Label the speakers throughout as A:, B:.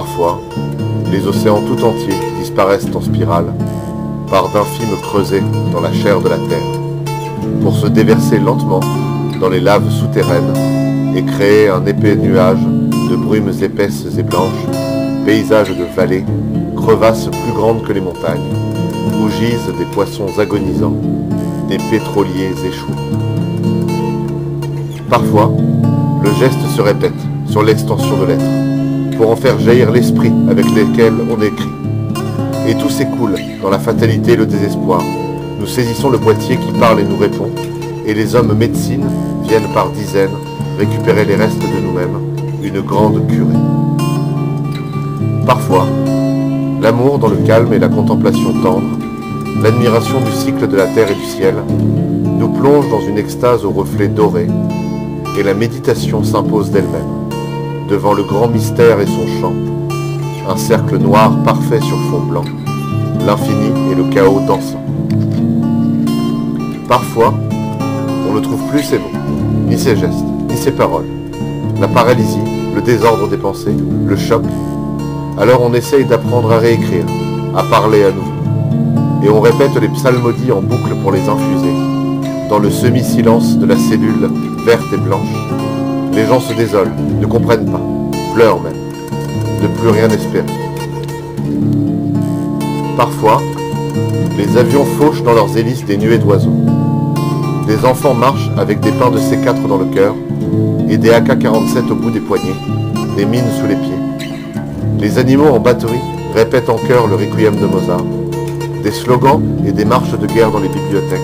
A: Parfois, les océans tout entiers disparaissent en spirale, par d'infimes creusets dans la chair de la terre, pour se déverser lentement dans les laves souterraines et créer un épais nuage de brumes épaisses et blanches, paysages de vallées, crevasses plus grandes que les montagnes, où gisent des poissons agonisants, des pétroliers échoués. Parfois, le geste se répète sur l'extension de l'être, pour en faire jaillir l'esprit avec lequel on écrit. Et tout s'écoule dans la fatalité et le désespoir. Nous saisissons le boîtier qui parle et nous répond, et les hommes médecine viennent par dizaines récupérer les restes de nous-mêmes, une grande curée. Parfois, l'amour dans le calme et la contemplation tendre, l'admiration du cycle de la terre et du ciel, nous plonge dans une extase aux reflets dorés, et la méditation s'impose d'elle-même, devant le grand mystère et son chant, un cercle noir parfait sur fond blanc, l'infini et le chaos dansant. Parfois, on ne trouve plus ses mots, ni ses gestes, ni ses paroles, la paralysie, le désordre des pensées, le choc. Alors on essaye d'apprendre à réécrire, à parler à nouveau, et on répète les psalmodies en boucle pour les infuser, dans le semi-silence de la cellule verte et blanche. Les gens se désolent, ne comprennent pas, pleurent même, de plus rien espérer. Parfois, les avions fauchent dans leurs hélices des nuées d'oiseaux. Des enfants marchent avec des pains de C4 dans le cœur et des AK-47 au bout des poignets, des mines sous les pieds. Les animaux en batterie répètent en chœur le requiem de Mozart, des slogans et des marches de guerre dans les bibliothèques.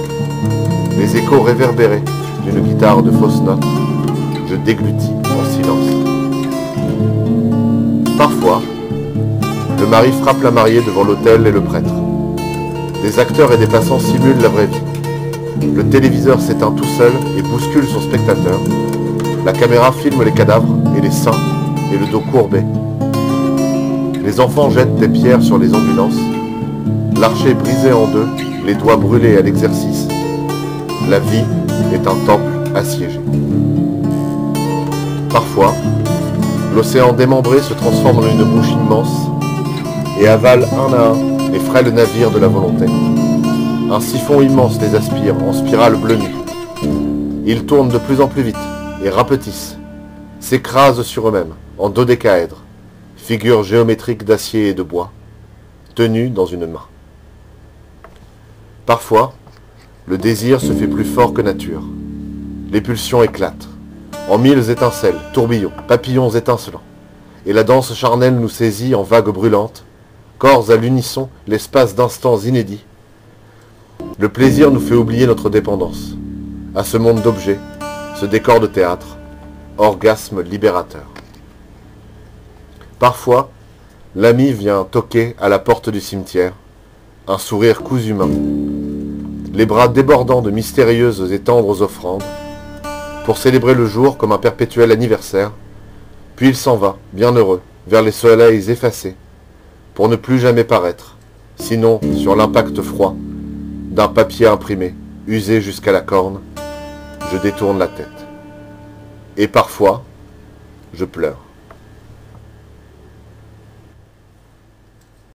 A: Les échos réverbérés d'une guitare de fausses notes, je déglutis en silence. Parfois, le mari frappe la mariée devant l'autel et le prêtre. Des acteurs et des passants simulent la vraie vie. Le téléviseur s'éteint tout seul et bouscule son spectateur. La caméra filme les cadavres et les seins et le dos courbé. Les enfants jettent des pierres sur les ambulances. L'archer brisé en deux, les doigts brûlés à l'exercice. La vie est un temple assiégé. Parfois, l'océan démembré se transforme en une bouche immense et avale un à un les frêles navires de la volonté. Un siphon immense les aspire en spirale bleue nue. Ils tournent de plus en plus vite et rapetissent, s'écrasent sur eux-mêmes en dodécaèdres, figures géométriques d'acier et de bois, tenues dans une main. Parfois, le désir se fait plus fort que nature. Les pulsions éclatent, en mille étincelles, tourbillons, papillons étincelants, et la danse charnelle nous saisit en vagues brûlantes, corps à l'unisson, l'espace d'instants inédits. Le plaisir nous fait oublier notre dépendance, à ce monde d'objets, ce décor de théâtre, orgasme libérateur. Parfois, l'ami vient toquer à la porte du cimetière, un sourire cousu main, les bras débordants de mystérieuses et tendres offrandes, pour célébrer le jour comme un perpétuel anniversaire, puis il s'en va, bien heureux, vers les soleils effacés, pour ne plus jamais paraître, sinon sur l'impact froid d'un papier imprimé, usé jusqu'à la corne. Je détourne la tête. Et parfois, je pleure.